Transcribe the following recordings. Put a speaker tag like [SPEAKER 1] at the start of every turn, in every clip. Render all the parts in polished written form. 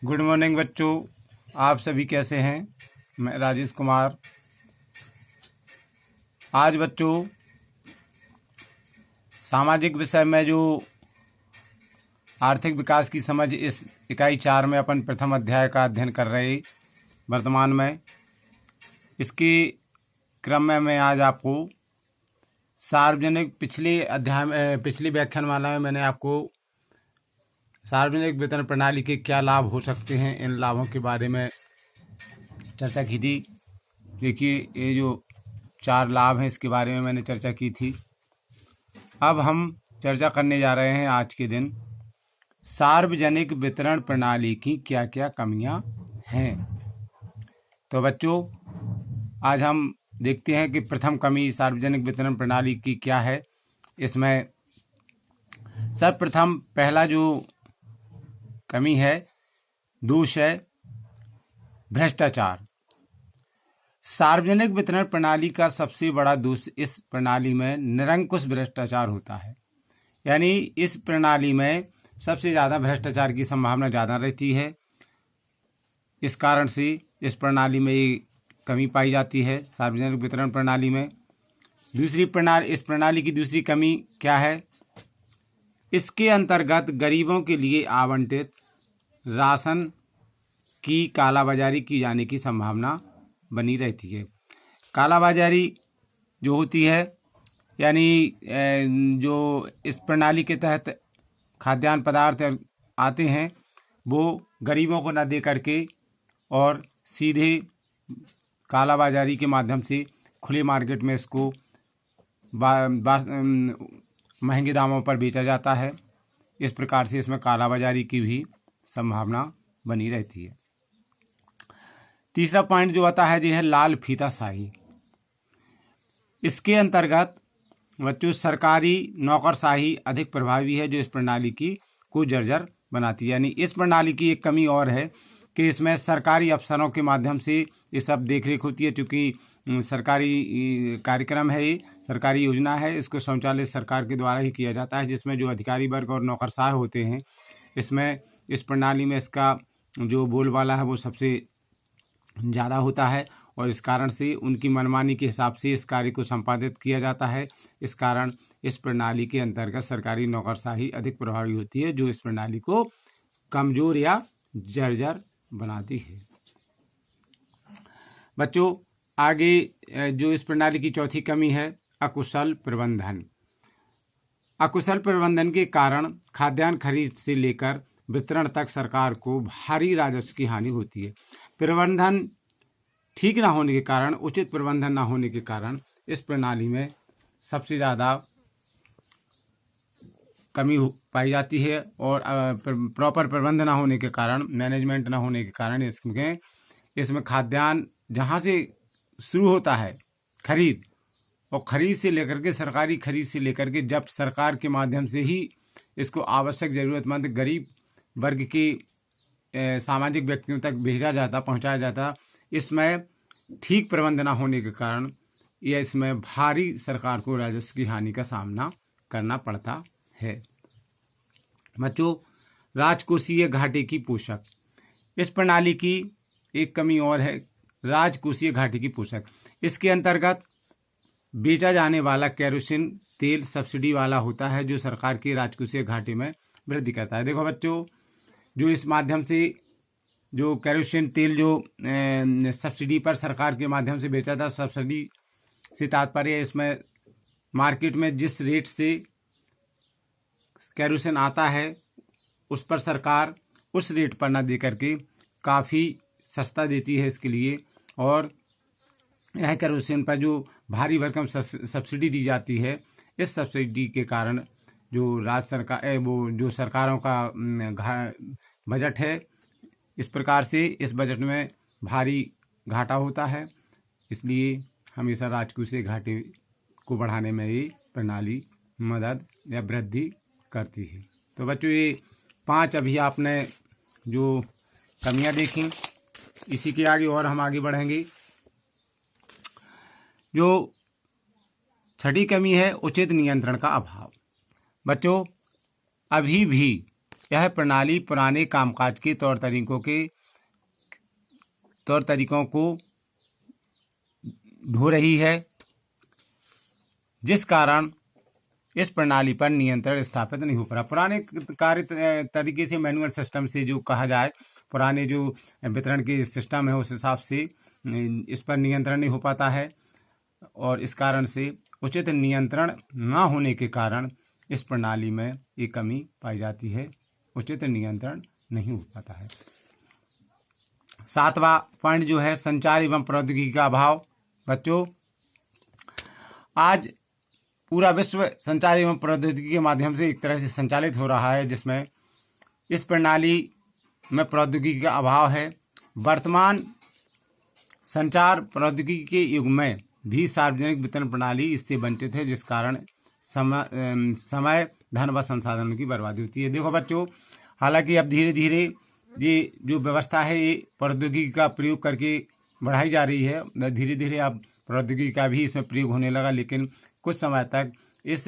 [SPEAKER 1] Good morning बच्चों, आप सभी कैसे हैं। मैं राजेश कुमार। आज बच्चों सामाजिक विषय में जो आर्थिक विकास की समझ इस इकाई 4 में अपन प्रथम अध्याय का अध्ययन कर रहे वर्तमान में। इसके क्रम में मैं आज आपको सार्वजनिक पिछली व्याख्यानमाला में मैंने आपको सार्वजनिक वितरण प्रणाली के क्या लाभ हो सकते हैं, इन लाभों के बारे में चर्चा की थी। देखिए, ये जो 4 लाभ हैं इसके बारे में मैंने चर्चा की थी। अब हम चर्चा करने जा रहे हैं आज के दिन सार्वजनिक वितरण प्रणाली की क्या क्या कमियां हैं। तो बच्चों, आज हम देखते हैं कि प्रथम कमी सार्वजनिक वितरण प्रणाली की क्या है। इसमें सर्वप्रथम पहला जो कमी है, दोष है भ्रष्टाचार। सार्वजनिक वितरण प्रणाली का सबसे बड़ा दोष इस प्रणाली में निरंकुश भ्रष्टाचार होता है। यानी इस प्रणाली में सबसे ज़्यादा भ्रष्टाचार की संभावना ज़्यादा रहती है। इस कारण से इस प्रणाली में ये कमी पाई जाती है, सार्वजनिक वितरण प्रणाली में। इस प्रणाली की दूसरी कमी क्या है? इसके अंतर्गत गरीबों के लिए आवंटित राशन की कालाबाजारी की जाने की संभावना बनी रहती है। कालाबाजारी जो होती है, यानी जो इस प्रणाली के तहत खाद्यान्न पदार्थ आते हैं वो गरीबों को न दे करके और सीधे कालाबाजारी के माध्यम से खुले मार्केट में इसको महंगे दामों पर बेचा जाता है। इस प्रकार से इसमें कालाबाजारी की भी संभावना बनी रहती है। तीसरा पॉइंट जो आता है यह है लाल फीताशाही। इसके अंतर्गत बच्चों सरकारी नौकरशाही अधिक प्रभावी है, जो इस प्रणाली को जर्जर बनाती है। यानी इस प्रणाली की एक कमी और है कि इसमें सरकारी अफसरों के माध्यम से ये सब देखरेख होती है। चूँकि सरकारी कार्यक्रम है, ये सरकारी योजना है, इसको संचालित सरकार के द्वारा ही किया जाता है, जिसमें जो अधिकारी वर्ग और नौकरशाह होते हैं, इसमें इस प्रणाली में इसका जो बोलबाला है वो सबसे ज़्यादा होता है और इस कारण से उनकी मनमानी के हिसाब से इस कार्य को संपादित किया जाता है। इस कारण इस प्रणाली के अंतर्गत सरकारी नौकरशाही अधिक प्रभावी होती है, जो इस प्रणाली को कमज़ोर या जर्जर बनाती है। बच्चों, आगे जो इस प्रणाली की चौथी कमी है अकुशल प्रबंधन। अकुशल प्रबंधन के कारण खाद्यान्न खरीद से लेकर वितरण तक सरकार को भारी राजस्व की हानि होती है। प्रबंधन ठीक ना होने के कारण, उचित प्रबंधन ना होने के कारण इस प्रणाली में सबसे ज़्यादा कमी पाई जाती है और प्रॉपर प्रबंध ना होने के कारण, मैनेजमेंट ना होने के कारण इसमें खाद्यान्न जहाँ से शुरू होता है खरीद, और खरीद से लेकर के सरकारी खरीद से लेकर के जब सरकार के माध्यम से ही इसको आवश्यक ज़रूरतमंद गरीब वर्ग के सामाजिक व्यक्तियों तक पहुंचाया जाता, इसमें ठीक प्रबंध न होने के कारण यह इसमें भारी सरकार को राजस्व की हानि का सामना करना पड़ता है। बच्चों, राजकोषीय घाटे की पोषक। इस प्रणाली की एक कमी और है राजकोषीय घाटे की पोषक। इसके अंतर्गत बेचा जाने वाला केरोसिन तेल सब्सिडी वाला होता है, जो सरकार के राजकोषीय घाटे में वृद्धि करता है। देखो बच्चों, जो इस माध्यम से जो केरोसिन तेल जो सब्सिडी पर सरकार के माध्यम से बेचा था, सब्सिडी से तात्पर्य इसमें मार्केट में जिस रेट से केरोसिन आता है उस पर सरकार उस रेट पर ना दे करके काफ़ी सस्ता देती है इसके लिए, और यह केरोसिन पर जो भारी भरकम सब्सिडी दी जाती है, इस सब्सिडी के कारण जो राज्य सरकार जो सरकारों का बजट है, इस प्रकार से इस बजट में भारी घाटा होता है। इसलिए हमेशा राजकोषीय घाटे को बढ़ाने में ये प्रणाली मदद या वृद्धि करती है। तो बच्चों, ये 5 अभी आपने जो कमियां देखी, इसी के आगे और हम आगे बढ़ेंगे। जो छठी कमी है उचित नियंत्रण का अभाव। बच्चों, अभी भी यह प्रणाली पुराने कामकाज के तौर तरीकों को ढो रही है, जिस कारण इस प्रणाली पर नियंत्रण स्थापित नहीं हो पा रहा। पुराने कार्य तरीके से, मैनुअल सिस्टम से जो कहा जाए, पुराने जो वितरण के सिस्टम है उस हिसाब से इस पर नियंत्रण नहीं हो पाता है, और इस कारण से उचित नियंत्रण न होने के कारण इस प्रणाली में एक कमी पाई जाती है, उचित नियंत्रण नहीं हो पाता है। 7वां पॉइंट जो है संचार एवं प्रौद्योगिकी का अभाव। बच्चों, आज पूरा विश्व संचार एवं प्रौद्योगिकी के माध्यम से एक तरह से संचालित हो रहा है, जिसमें इस प्रणाली में प्रौद्योगिकी का अभाव है। वर्तमान संचार प्रौद्योगिकी के युग में भी सार्वजनिक वितरण प्रणाली इससे वंचित है, जिस कारण समय, धन व संसाधनों की बर्बादी होती है। देखो बच्चों, हालांकि अब धीरे धीरे ये जो व्यवस्था है ये प्रौद्योगिकी का प्रयोग करके बढ़ाई जा रही है। धीरे धीरे अब प्रौद्योगिकी का भी इसमें प्रयोग होने लगा, लेकिन कुछ समय तक इस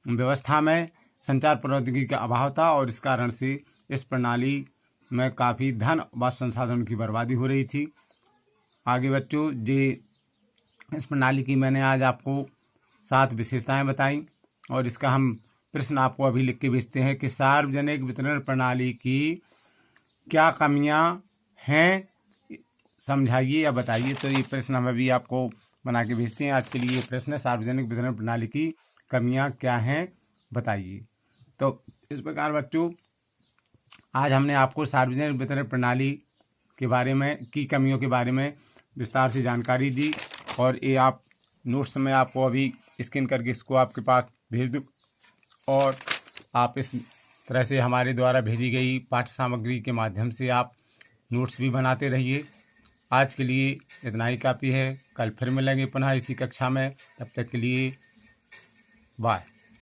[SPEAKER 1] व्यवस्था में संचार प्रौद्योगिकी का अभाव था, और इस कारण से इस प्रणाली में काफ़ी धन व संसाधनों की बर्बादी हो रही थी। आगे बच्चों, इस प्रणाली की मैंने आज आपको 7 विशेषताएं बताई, और इसका हम प्रश्न आपको अभी लिख के भेजते हैं कि सार्वजनिक वितरण प्रणाली की क्या कमियां हैं, समझाइए या बताइए। तो ये प्रश्न हम अभी आपको बना के भेजते हैं। आज के लिए ये प्रश्न है, सार्वजनिक वितरण प्रणाली की कमियां क्या हैं, बताइए। तो इस प्रकार बच्चों, आज हमने आपको सार्वजनिक वितरण प्रणाली के बारे में की कमियों के बारे में विस्तार से जानकारी दी, और ये आप नोट्स में आपको अभी स्कैन करके इसको आपके पास भेज दूँ, और आप इस तरह से हमारे द्वारा भेजी गई पाठ्य सामग्री के माध्यम से आप नोट्स भी बनाते रहिए। आज के लिए इतना ही काफ़ी है। कल फिर मिलेंगे पुनः इसी कक्षा में। तब तक के लिए बाय।